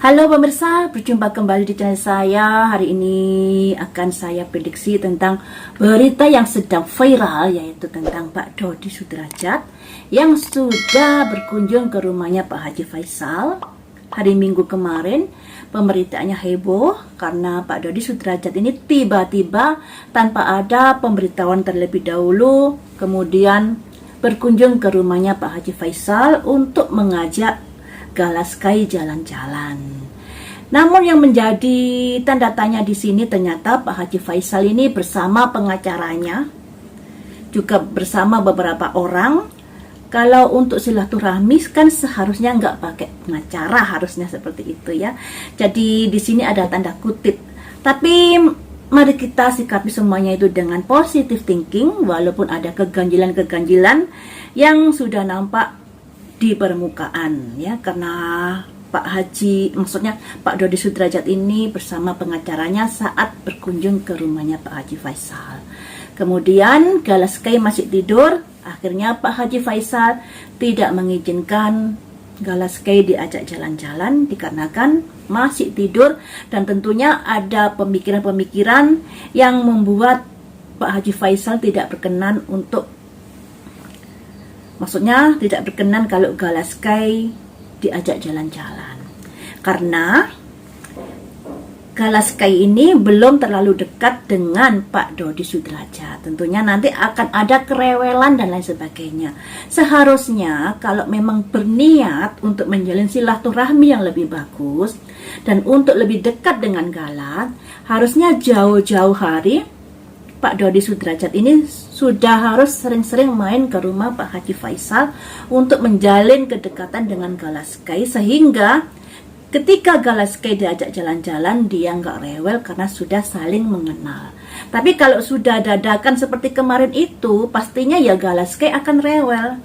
Halo pemirsa, berjumpa kembali di channel saya. Hari ini akan saya prediksi tentang berita yang sedang viral, yaitu tentang Pak Dodi Sudrajat yang sudah berkunjung ke rumahnya Pak Haji Faisal hari Minggu kemarin. Pemberitaannya heboh karena Pak Dodi Sudrajat ini tiba-tiba tanpa ada pemberitahuan terlebih dahulu kemudian berkunjung ke rumahnya Pak Haji Faisal untuk mengajak Galaskai jalan-jalan. Namun yang menjadi tanda tanya di sini ternyata Pak Haji Faisal ini bersama pengacaranya, juga bersama beberapa orang. Kalau untuk silaturahmi kan seharusnya nggak pakai pengacara, harusnya seperti itu ya. Jadi di sini ada tanda kutip. Tapi mari kita sikapi semuanya itu dengan positive thinking, walaupun ada keganjilan-keganjilan yang sudah nampak di permukaan ya, karena Pak Haji, maksudnya Pak Dodi Sudrajat ini bersama pengacaranya saat berkunjung ke rumahnya Pak Haji Faisal. Kemudian Galaskai masih tidur, akhirnya Pak Haji Faisal tidak mengizinkan Galaskai diajak jalan-jalan dikarenakan masih tidur, dan tentunya ada pemikiran-pemikiran yang membuat Pak Haji Faisal tidak berkenan untuk, maksudnya tidak berkenan kalau Galaskai diajak jalan-jalan. Karena Galaskai ini belum terlalu dekat dengan Pak Dodi Sudrajat. Tentunya nanti akan ada kerewelan dan lain sebagainya. Seharusnya kalau memang berniat untuk menjalin silaturahmi yang lebih bagus dan untuk lebih dekat dengan Galas, harusnya jauh-jauh hari Pak Dodi Sudrajat ini sudah harus sering-sering main ke rumah Pak Haji Faisal untuk menjalin kedekatan dengan Galaskai, sehingga ketika Galaskai diajak jalan-jalan dia nggak rewel karena sudah saling mengenal. Tapi kalau sudah dadakan seperti kemarin itu, pastinya ya Galaskai akan rewel.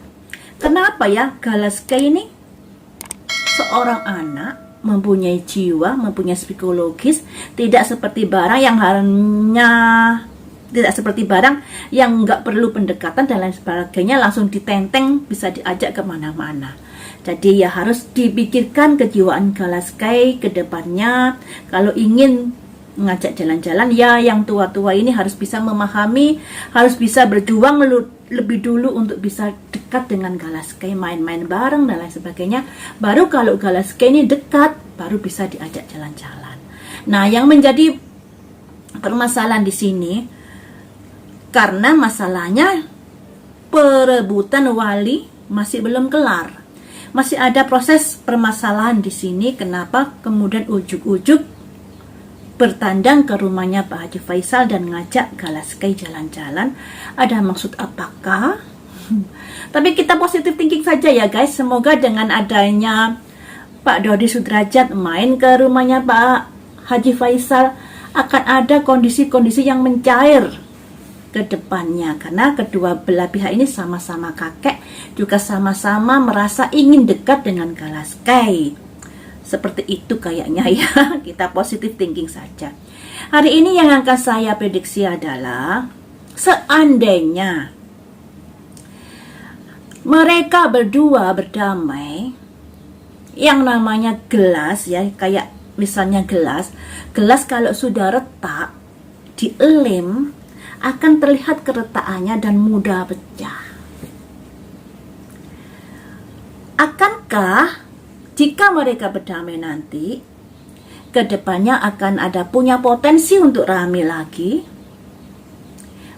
Kenapa ya? Galaskai ini seorang anak, mempunyai jiwa, mempunyai psikologis, tidak seperti barang yang nggak perlu pendekatan dan lain sebagainya, langsung ditenteng bisa diajak kemana-mana. Jadi ya harus dipikirkan kejiwaan Galaskai ke depannya. Kalau ingin mengajak jalan-jalan, ya yang tua-tua ini harus bisa memahami, harus bisa berjuang lebih dulu untuk bisa dekat dengan Galaskai, main-main bareng dan lain sebagainya. Baru kalau Galaskai ini dekat, baru bisa diajak jalan-jalan. Nah, yang menjadi permasalahan di sini, karena masalahnya perebutan wali masih belum kelar. Masih ada proses permasalahan di sini. Kenapa kemudian ujuk-ujuk bertandang ke rumahnya Pak Haji Faisal dan ngajak Galaskai jalan-jalan? Ada maksud apakah? Tapi kita positive thinking saja ya guys. Semoga dengan adanya Pak Dodi Sudrajat main ke rumahnya Pak Haji Faisal akan ada kondisi-kondisi yang mencair ke depannya, karena kedua belah pihak ini sama-sama kakek, juga sama-sama merasa ingin dekat dengan Galaskai. Seperti itu kayaknya ya. Kita positive thinking saja. Hari ini yang akan saya prediksi adalah seandainya mereka berdua berdamai, yang namanya gelas ya, kayak misalnya gelas kalau sudah retak dielem akan terlihat keretakannya dan mudah pecah. Akankah jika mereka berdamai nanti, kedepannya akan ada punya potensi untuk rame lagi?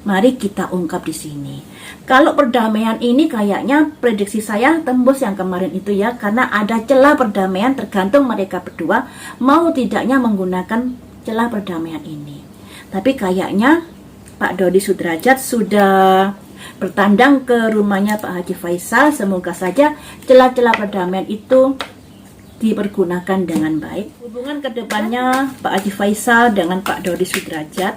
Mari kita ungkap di sini. Kalau perdamaian ini kayaknya prediksi saya tembus yang kemarin itu ya, karena ada celah perdamaian tergantung mereka berdua mau tidaknya menggunakan celah perdamaian ini. Tapi kayaknya Pak Dodi Sudrajat sudah bertandang ke rumahnya Pak Haji Faisal. Semoga saja celah-celah perdamaian itu dipergunakan dengan baik. Hubungan kedepannya Pak Haji Faisal dengan Pak Dodi Sudrajat,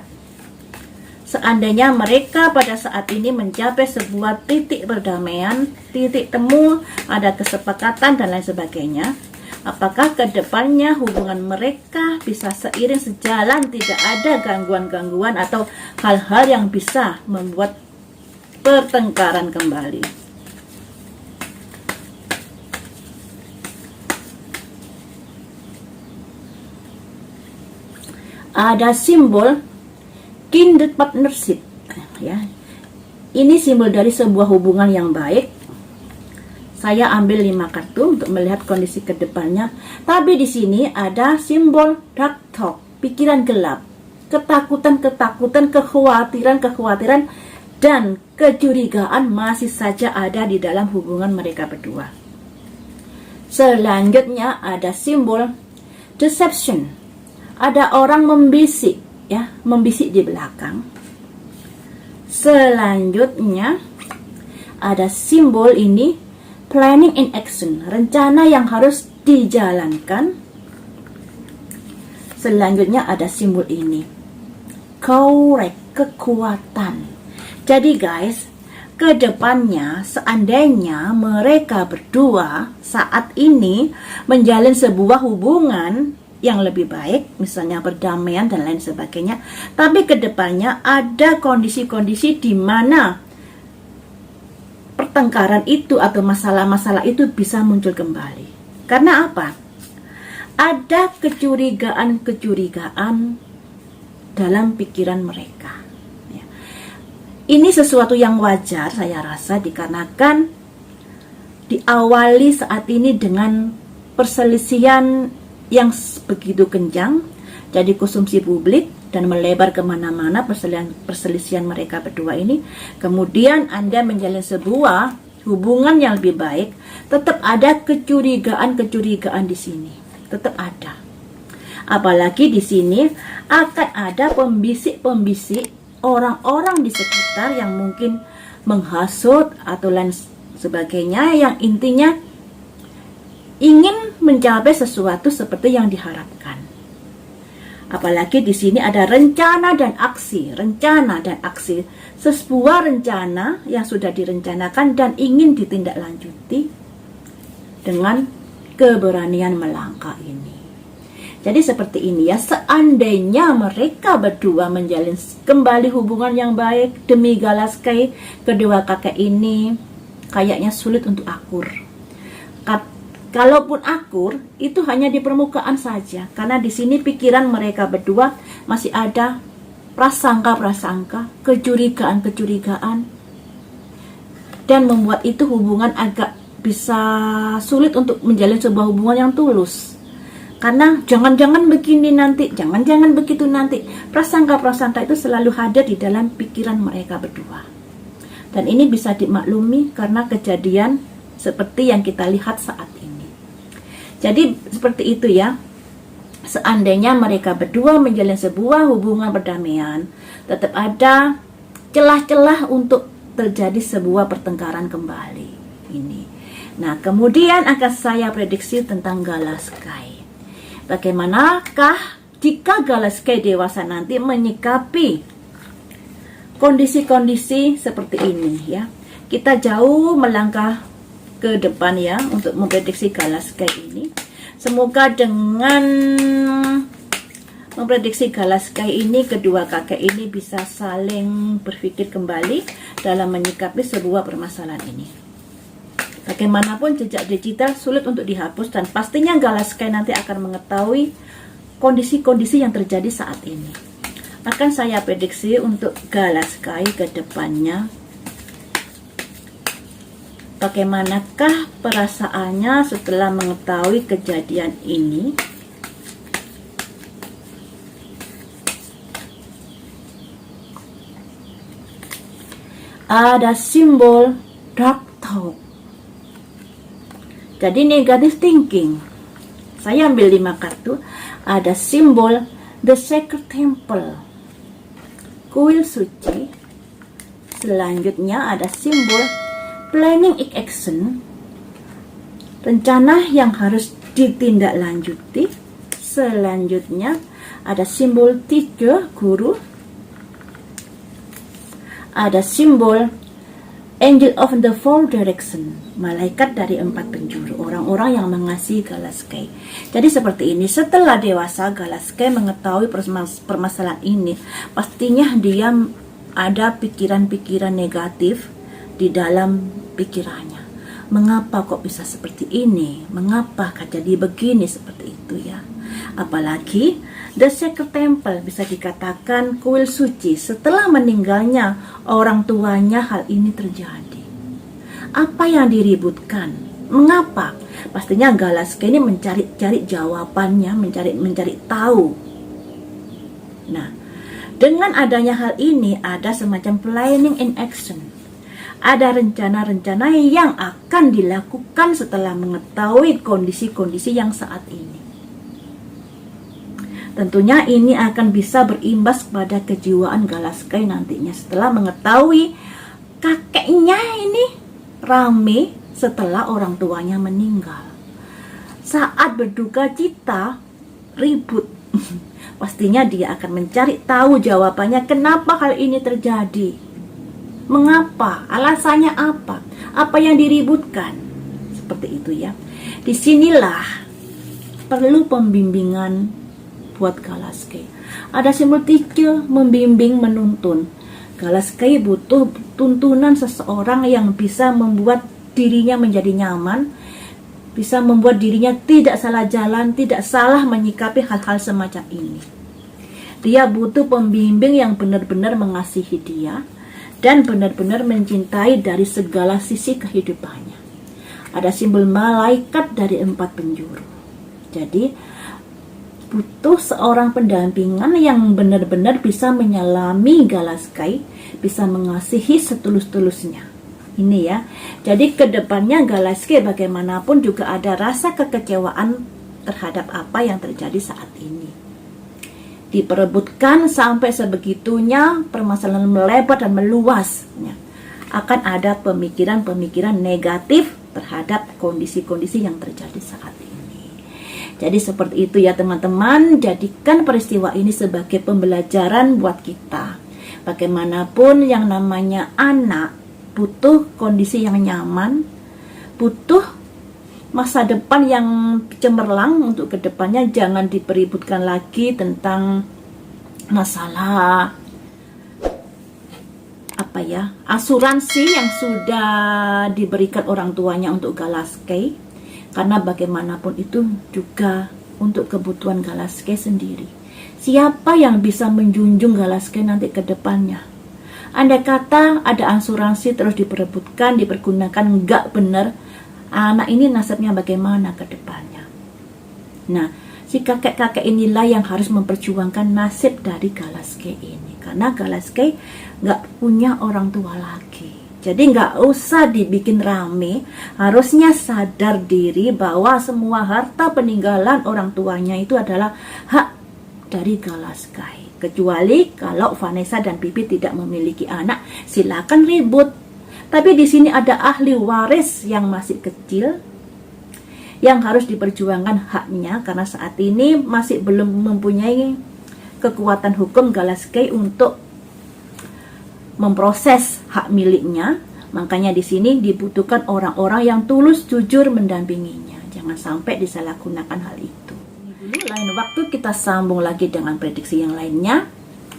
seandainya mereka pada saat ini mencapai sebuah titik perdamaian, titik temu, ada kesepakatan dan lain sebagainya, apakah kedepannya hubungan mereka bisa seiring sejalan, tidak ada gangguan-gangguan atau hal-hal yang bisa membuat pertengkaran kembali? ada simbol kindred partnership ya. Ini simbol dari sebuah hubungan yang baik. Saya ambil 5 kartu untuk melihat kondisi kedepannya. Tapi di sini ada simbol dark thought, pikiran gelap, ketakutan, kekhawatiran, dan kecurigaan masih saja ada di dalam hubungan mereka berdua. Selanjutnya ada simbol deception. Ada orang membisik ya, membisik di belakang. Selanjutnya ada simbol ini planning in action, rencana yang harus dijalankan. Selanjutnya ada simbol ini courage, kekuatan. Jadi guys, kedepannya seandainya mereka berdua saat ini menjalin sebuah hubungan yang lebih baik, misalnya perdamaian dan lain sebagainya, tapi kedepannya ada kondisi-kondisi di mana pertengkaran itu atau masalah-masalah itu bisa muncul kembali. Karena apa? Ada kecurigaan dalam pikiran mereka. Ya. Ini sesuatu yang wajar saya rasa, dikarenakan diawali saat ini dengan perselisihan yang begitu kencang, jadi konsumsi publik dan melebar kemana-mana perselisihan mereka berdua ini. Kemudian Anda menjalin sebuah hubungan yang lebih baik, tetap ada kecurigaan di sini, tetap ada. Apalagi di sini akan ada pembisik-pembisik orang-orang di sekitar yang mungkin menghasut atau lain sebagainya, yang intinya ingin mencapai sesuatu seperti yang diharapkan. Apalagi di sini ada rencana dan aksi, sebuah rencana yang sudah direncanakan dan ingin ditindaklanjuti dengan keberanian melangkah ini. Jadi seperti ini ya, seandainya mereka berdua menjalin kembali hubungan yang baik demi Galaskai, kedua kakek ini kayaknya sulit untuk akur. Kalaupun akur, itu hanya di permukaan saja, karena di sini pikiran mereka berdua masih ada prasangka, kecurigaan, dan membuat itu hubungan agak bisa sulit untuk menjalin sebuah hubungan yang tulus. Karena jangan-jangan begini nanti, jangan-jangan begitu nanti, prasangka itu selalu ada di dalam pikiran mereka berdua. Dan ini bisa dimaklumi karena kejadian seperti yang kita lihat saat ini. Jadi seperti itu ya, seandainya mereka berdua menjalin sebuah hubungan perdamaian, tetap ada celah-celah untuk terjadi sebuah pertengkaran kembali ini. Nah, kemudian akan saya prediksi tentang Galaskai. Bagaimanakah jika Galaskai dewasa nanti menyikapi kondisi-kondisi seperti ini ya? Kita jauh melangkah ke depan ya untuk memprediksi Galaskai ini. Semoga dengan memprediksi Galaskai ini, kedua kakek ini bisa saling berpikir kembali dalam menyikapi sebuah permasalahan ini. Bagaimanapun jejak digital sulit untuk dihapus, dan pastinya Galaskai nanti akan mengetahui kondisi-kondisi yang terjadi saat ini. Akan saya prediksi untuk Galaskai ke depannya. Bagaimanakah perasaannya setelah mengetahui kejadian ini? Ada simbol dark thought. Jadi negative thinking. Saya ambil 5 kartu. Ada simbol the sacred temple, kuil suci. Selanjutnya ada simbol planning in action, rencana yang harus ditindaklanjuti. Selanjutnya ada simbol teacher, guru. Ada simbol angel of the four direction, malaikat dari 4 penjuru, orang-orang yang mengasihi Galaskai. Jadi seperti ini, setelah dewasa Galaskai mengetahui permasalahan ini, pastinya dia ada pikiran-pikiran negatif di dalam pikirannya. Mengapa kok bisa seperti ini? Mengapa jadi begini, seperti itu ya? Apalagi The Secret Temple bisa dikatakan kuil suci setelah meninggalnya orang tuanya hal ini terjadi. Apa yang diributkan? Mengapa? Pastinya Galaske ini mencari jawabannya, mencari tahu. Nah, dengan adanya hal ini ada semacam planning in action. Ada rencana-rencana yang akan dilakukan setelah mengetahui kondisi-kondisi yang saat ini. Tentunya ini akan bisa berimbas pada kejiwaan Galaske nantinya setelah mengetahui kakeknya ini rame setelah orang tuanya meninggal. Saat berduka cita, ribut. Pastinya dia akan mencari tahu jawabannya kenapa hal ini terjadi. Mengapa? Alasannya apa? Apa yang diributkan? Seperti itu ya. Disinilah perlu pembimbingan buat Galaske. Ada simbol 3 membimbing, menuntun. Galaske butuh tuntunan seseorang yang bisa membuat dirinya menjadi nyaman, bisa membuat dirinya tidak salah jalan, tidak salah menyikapi hal-hal semacam ini. Dia butuh pembimbing yang benar-benar mengasihi dia dan benar-benar mencintai dari segala sisi kehidupannya. Ada simbol malaikat dari 4 penjuru. Jadi butuh seorang pendampingan yang benar-benar bisa menyelami Galaske, bisa mengasihi setulus-tulusnya. Ini ya. Jadi kedepannya Galaske bagaimanapun juga ada rasa kekecewaan terhadap apa yang terjadi saat ini. Diperebutkan sampai sebegitunya, permasalahan melebar dan meluas. Akan ada pemikiran-pemikiran negatif terhadap kondisi-kondisi yang terjadi saat ini. Jadi seperti itu ya teman-teman, jadikan peristiwa ini sebagai pembelajaran buat kita. Bagaimanapun yang namanya anak butuh kondisi yang nyaman, butuh masa depan yang cemerlang untuk kedepannya. Jangan dipeributkan lagi tentang masalah asuransi yang sudah diberikan orang tuanya untuk Galaske. Karena bagaimanapun itu juga untuk kebutuhan Galaske sendiri. Siapa yang bisa menjunjung Galaske nanti ke depannya? Andai kata ada asuransi terus diperebutkan, dipergunakan nggak benar, anak ini nasibnya bagaimana ke depannya? Nah, si kakek-kakek inilah yang harus memperjuangkan nasib dari Galaske ini. Karena Galaske nggak punya orang tua lagi. Jadi nggak usah dibikin rame, harusnya sadar diri bahwa semua harta peninggalan orang tuanya itu adalah hak dari Galaske. Kecuali kalau Vanessa dan Pipi tidak memiliki anak, silakan ribut. Tapi di sini ada ahli waris yang masih kecil, yang harus diperjuangkan haknya karena saat ini masih belum mempunyai kekuatan hukum Galaske untuk memproses hak miliknya. Makanya di sini dibutuhkan orang-orang yang tulus jujur mendampinginya. Jangan sampai disalahgunakan hal itu. Ini dulu, lain waktu kita sambung lagi dengan prediksi yang lainnya.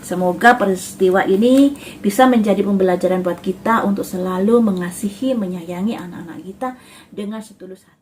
Semoga peristiwa ini bisa menjadi pembelajaran buat kita untuk selalu mengasihi, menyayangi anak-anak kita dengan setulus hati.